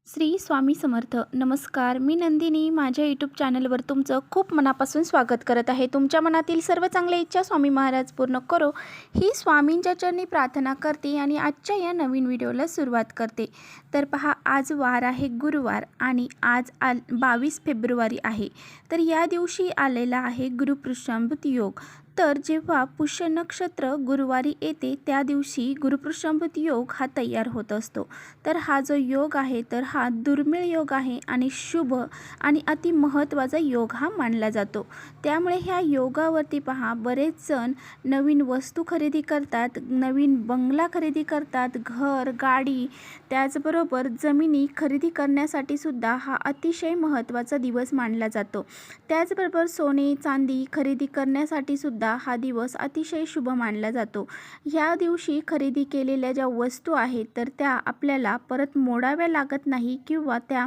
श्री स्वामी समर्थ. नमस्कार, मी नंदिनी. माझ्या यूट्यूब चॅनलवर तुमचं खूप मनापासून स्वागत करत आहे. तुमच्या मनातील सर्व चांगल्या इच्छा स्वामी महाराज पूर्ण करो ही स्वामींच्या चरणी प्रार्थना करते आणि आजच्या या नवीन व्हिडिओला सुरुवात करते. तर पहा, आज वार आहे गुरुवार आणि आज 22 फेब्रुवारी आहे. तर या दिवशी आलेला आहे गुरुपुष्यामृत योग. तर जेव्हा पुष्य नक्षत्र गुरुवारी येते त्या दिवशी गुरुपुष्यामृत योग हा तयार होत असतो. तर हा जो योग आहे तर हा दुर्मिळ योग आहे आणि शुभ आणि अति महत्त्वाचा योग हा मानला जातो. त्यामुळे ह्या योगावरती पहा, बरेच जण नवीन वस्तू खरेदी करतात, नवीन बंगला खरेदी करतात, घर गाडी त्याचबरोबर जमिनी खरेदी करण्यासाठी सुद्धा हा अतिशय महत्त्वाचा दिवस मानला जातो. त्याचबरोबर सोने चांदी खरेदी करण्यासाठी सुद्धा हा दिवस अतिशय शुभ मानला जातो. ह्या दिवशी खरेदी केलेल्या ज्या वस्तू आहेत तर त्या आपल्याला परत मोडाव्या लागत नाही किंवा त्या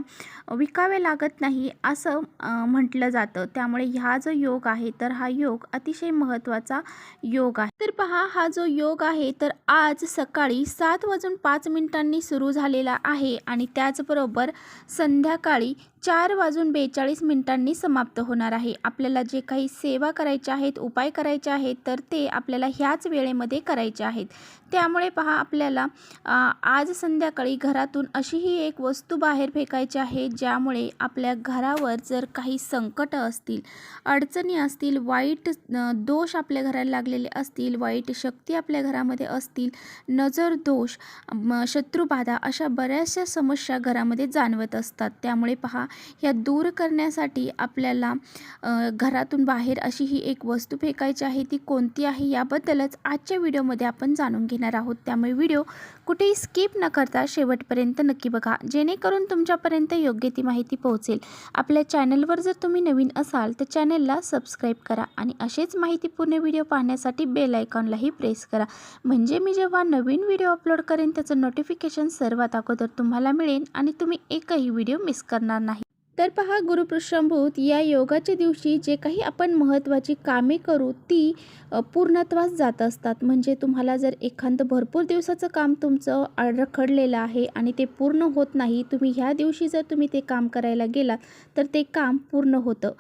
विकाव्या लागत नाही असं म्हटलं जातं. त्यामुळे हा जो योग आहे तर हा योग अतिशय महत्त्वाचा योग आहे. तर पहा, हा जो योग आहे तर आज सकाळी 7:05 सुरू झालेला आहे आणि त्याचबरोबर संध्याकाळी 4:42 समाप्त होणार आहे. आपल्याला जे काही सेवा करायच्या आहेत, उपाय करायचे आहेत तर ते आपल्याला ह्याच वेळेमध्ये करायचे आहेत. त्यामुळे पहा, आपल्याला आज संध्याकाळी घरातून अशीही एक वस्तू बाहेर फेकायची आहे ज्यामुळे आपल्या घरावर जर काही संकट असतील, अडचणी असतील, वाईट दोष आपल्या घराला लागलेले असतील, वाईट शक्ती आपल्या घरामध्ये असतील, नजर दोष, शत्रुबाधा अशा बऱ्याचशा समस्या घरामध्ये जाणवत असतात. त्यामुळे पहा, ह्या दूर करण्यासाठी आपल्याला घरातून बाहेर अशी ही एक वस्तू फेकायची आहे. ती कोणती आहे याबद्दलच आजच्या व्हिडिओमध्ये आपण जाणून घेणार आहोत. त्यामुळे व्हिडिओ कुठेही स्किप न करता शेवटपर्यंत नक्की बघा, जेणेकरून तुमच्यापर्यंत योग्य ती माहिती पोहोचेल. आपल्या चॅनलवर जर तुम्ही नवीन असाल तर चॅनलला सबस्क्राईब करा आणि असेच माहितीपूर्ण व्हिडिओ पाहण्यासाठी बेल आयकॉनलाही प्रेस करा, म्हणजे मी जेव्हा नवीन व्हिडिओ अपलोड करेन त्याचं नोटिफिकेशन सर्वात अगोदर तुम्हाला मिळेल आणि तुम्ही एकही व्हिडिओ मिस करणार नाही. तर पहा, गुरुपुष्यमृत या योगाच्या दिवशी जे काही आपण महत्त्वाची कामे करू ती पूर्णत्वास जात असतात. म्हणजे तुम्हाला जर एखादं भरपूर दिवसाचं काम तुमचं रखडलेलं आहे आणि ते पूर्ण होत नाही, तुम्ही ह्या दिवशी जर तुम्ही ते काम करायला गेलात तर ते काम पूर्ण होतं.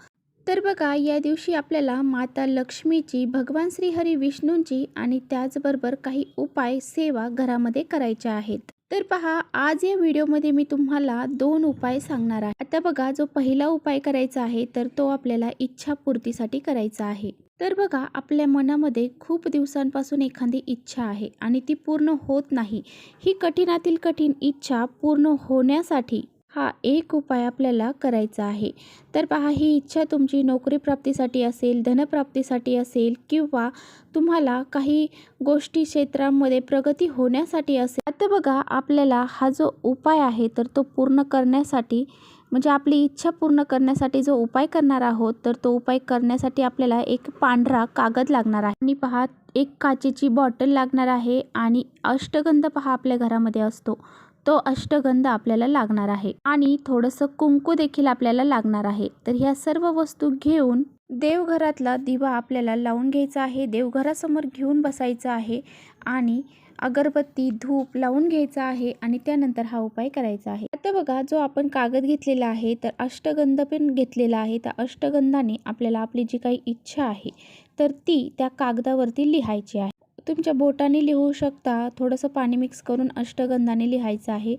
तर बघा, या दिवशी आपल्याला माता लक्ष्मीची, भगवान श्रीहरी विष्णूंची आणि त्याचबरोबर काही उपाय सेवा घरामध्ये करायच्या आहेत. तर पहा, आज या व्हिडिओमध्ये मी तुम्हाला 2 उपाय सांगणार आहे. आता बघा, जो पहिला उपाय करायचा आहे तर तो आपल्याला इच्छापूर्तीसाठी करायचा आहे. तर बघा, आपल्या मनामध्ये खूप दिवसांपासून एखादी इच्छा आहे आणि ती पूर्ण होत नाही. ही कठीणातील कठीण इच्छा पूर्ण होण्यासाठी हा एक उपाय आपल्याला करायचा आहे. तर पहा, ही इच्छा तुमची नोकरी प्राप्तीसाठी असेल, धनप्राप्तीसाठी असेल किंवा तुम्हाला काही गोष्टी क्षेत्रांमध्ये प्रगती होण्यासाठी असेल. आता बघा, आपल्याला हा जो उपाय आहे तर तो पूर्ण करण्यासाठी, म्हणजे आपली इच्छा पूर्ण करण्यासाठी जो उपाय करणार आहोत तर तो उपाय करण्यासाठी आपल्याला एक पांढरा कागद लागणार आहे आणि पहा, एक काचेची बॉटल लागणार आहे आणि अष्टगंध पहा आपल्या घरामध्ये असतो तो अष्टगंध आपल्याला लागणार आहे आणि थोडंसं कुंकू देखील आपल्याला लागणार आहे. तर ह्या सर्व वस्तू घेऊन देवघरातला दिवा आपल्याला लावून घ्यायचा आहे, देवघरासमोर घेऊन बसायचं आहे आणि अगरबत्ती धूप लावून घ्यायचा आहे आणि त्यानंतर हा उपाय करायचा आहे. आता बघा, जो आपण कागद घेतलेला आहे तर अष्टगंध पण घेतलेला आहे. त्या अष्टगंधाने आपल्याला आपली जी काही इच्छा आहे तर ती त्या कागदावरती लिहायची आहे. तुमच्या बोटाने लिहू शकता, थोडंसं पाणी मिक्स करून अष्टगंधाने लिहायचं आहे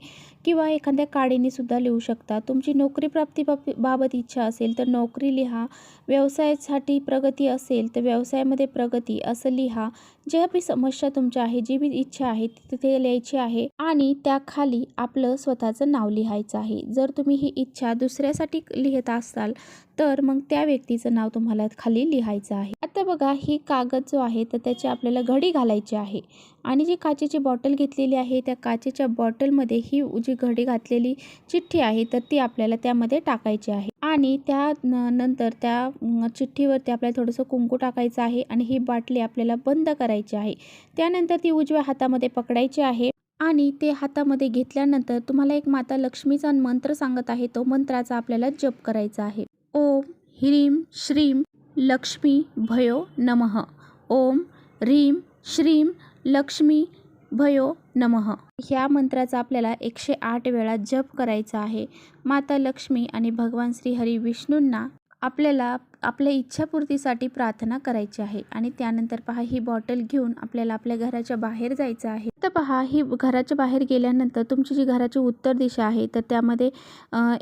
किंवा एखाद्या काडीने सुद्धा लिहू शकता. तुमची नोकरी प्राप्ती बाबत इच्छा असेल तर नोकरी लिहा, व्यवसायासाठी प्रगती असेल तर व्यवसायामध्ये प्रगती असं लिहा. ज्या बी समस्या तुमच्या आहे, जी बी इच्छा आहे तिथे लिहायची आहे आणि त्याखाली आपलं स्वतःचं नाव लिहायचं आहे. जर तुम्ही ही इच्छा दुसऱ्यासाठी लिहित असाल तर मग त्या व्यक्तीचं नाव तुम्हाला खाली लिहायचं आहे. आता बघा, ही कागद जो आहे तर त्याची आपल्याला घडी घालायची आहे आणि जी काचेची बॉटल घेतलेली आहे त्या काचेच्या बॉटलमध्ये ही जी घडी घातलेली चिठ्ठी आहे तर ती आपल्याला त्यामध्ये टाकायची आहे आणि नंतर त्या चिठ्ठीवरती आपल्याला थोडंसं कुंकू टाकायचं आहे आणि ही बाटली आपल्याला बंद करायची आहे. त्यानंतर ती उजव्या हातामध्ये पकडायची आहे आणि ते हातामध्ये घेतल्यानंतर तुम्हाला एक माता लक्ष्मीचा मंत्र सांगत आहे, तो मंत्राचा आपल्याला जप करायचा आहे. ओम ह्रीं श्रीं लक्ष्मी भयो नमः. ओम ह्रीं श्रीं लक्ष्मी भयो नमः ह्या मंत्राचा आपल्याला 108 वेळा जप करायचा आहे. माता लक्ष्मी आणि भगवान श्री हरी विष्णूंना आपल्याला आपल्या इच्छापूर्तीसाठी प्रार्थना करायची आहे. आणि त्यानंतर पहा ही बॉटल घेऊन आपल्याला आपल्या घराच्या बाहेर जायचं आहे. तर पहा ही घराच्या बाहेर गेल्यानंतर तुमची जी घराची उत्तर दिशा आहे तर त्यामध्ये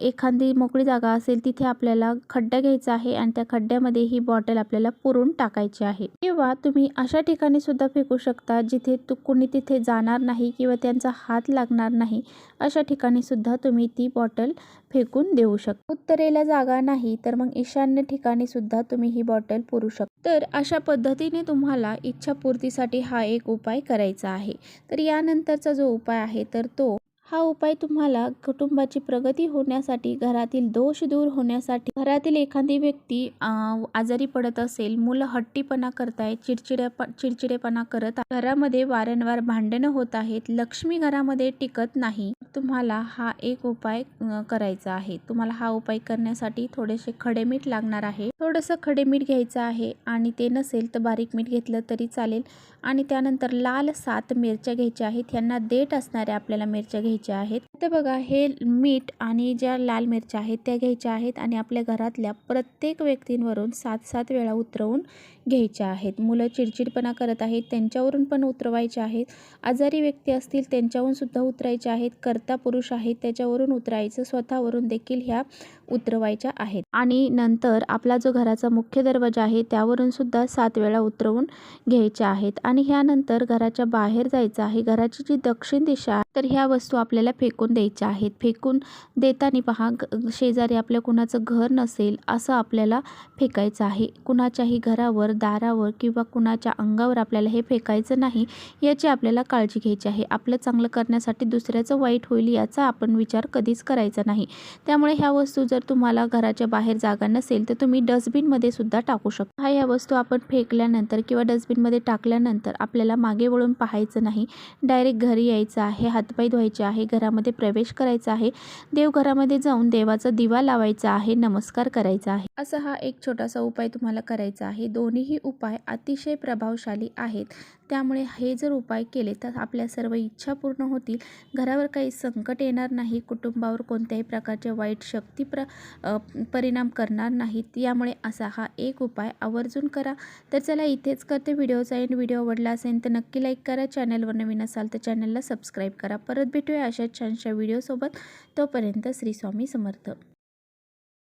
एखादी मोकळी जागा असेल तिथे आपल्याला खड्डा घ्यायचा आहे आणि त्या खड्ड्यामध्ये ही बॉटल आपल्याला पुरून टाकायची आहे. किंवा तुम्ही अशा ठिकाणी सुद्धा फेकू शकता जिथे कोणी तिथे जाणार नाही किंवा त्यांचा हात लागणार नाही. अशा ठिकाणी सुद्धा तुम्ही ती बॉटल फेकून देऊ शकता. उत्तरेला जागा नाही तर मग ईशान्य ठिकाणी सुद्धा तुम्ही ही बॉटल पुरू शकता. तर अशा पद्धतीने तुम्हाला इच्छापूर्तीसाठी हा एक उपाय करायचा आहे. तर यानंतरचा जो उपाय आहे तर हा उपाय तुम्हाला कुटुंबाची प्रगती होण्यासाठी, घरातील दोष दूर होण्यासाठी, घरातील एखादी व्यक्ती आजारी पडत असेल, मुलं हट्टीपणा करतायत, चिडचिडेपणा करत आहेत, घरामध्ये वारंवार भांडणं होत आहेत, लक्ष्मी घरामध्ये टिकत नाही, तुम्हाला हा एक उपाय करायचा आहे. तुम्हाला हा उपाय करण्यासाठी थोडेसे खडे मीठ लागणार आहे. थोडंसं खडे मीठ घ्यायचं आहे आणि ते नसेल तर बारीक मीठ घेतलं तरी चालेल. आणि त्यानंतर लाल 7 मिरच्या घ्यायच्या आहेत. ह्यांना देठ असणाऱ्या आपल्याला मिरच्या घ्यायच्या आहेत. तर बघा हे मीठ आणि ज्या लाल मिरच्या आहेत त्या घ्यायच्या आहेत आणि आपल्या घरातल्या प्रत्येक व्यक्तींवरून 7-7 वेळा उतरवून घ्यायच्या आहेत. मुलं चिडचिडपणा करत आहेत त्यांच्यावरून पण उतरवायचे आहेत. आजारी व्यक्ती असतील त्यांच्यावरून सुद्धा उतरायचे आहेत. कर्ता पुरुष आहेत त्याच्यावरून उतरायचं, स्वतःवरून देखील ह्या उतरवायच्या आहेत. आणि नंतर आपला जो घराचा मुख्य दरवाजा आहे त्यावरून सुद्धा 7 वेळा उतरवून घ्यायच्या आहेत. आणि ह्यानंतर घराच्या बाहेर जायचं आहे. घराची जी दक्षिण दिशा आहे तर ह्या वस्तू आपल्याला फेकून द्यायच्या आहेत. फेकून देताना पहा शेजारी आपल्या कुणाचं घर नसेल असं आपल्याला फेकायचं आहे. कुणाच्याही घरावर, दारावर किंवा कुणाच्या अंगावर आपल्याला हे फेकायचं नाही. याची आपल्याला काळजी घ्यायची आहे. आपलं चांगलं करण्यासाठी दुसऱ्याचं वाईट होईल याचा आपण विचार कधीच करायचा नाही. त्यामुळे ह्या वस्तू जर तुम्हाला घराच्या बाहेर जागा नसेल तर तुम्ही डस्टबिनमध्ये सुद्धा टाकू शकता. ह्या वस्तू आपण फेकल्यानंतर किंवा डस्टबिनमध्ये टाकल्यानंतर आपल्याला मागे वळून पाहायचं नाही. डायरेक्ट घरी यायचं आहे, हातपाय धुवायचे आहे, घरामध्ये प्रवेश करायचा आहे, देवघरामध्ये जाऊन देवाचा दिवा लावायचा आहे, नमस्कार करायचा आहे. असा हा एक छोटासा उपाय तुम्हाला करायचा आहे. दोन्हीही उपाय अतिशय प्रभावशाली आहेत. त्यामुळे हे जर उपाय केले तर आपल्या सर्व इच्छा पूर्ण होतील. घरावर काही संकट येणार नाही. कुटुंबावर कोणत्याही प्रकारच्या वाईट शक्ती परिणाम करणार नाहीत. यामुळे असा हा एक उपाय आवर्जून करा. तर चला इथेच करते व्हिडिओचा एंड. व्हिडिओ आवडला असेल तर नक्की लाईक करा. चॅनलवर नवीन असाल तर चॅनलला सबस्क्राईब करा. परत भेटूया अशा छानशा व्हिडिओसोबत. तोपर्यंत श्री स्वामी समर्थ.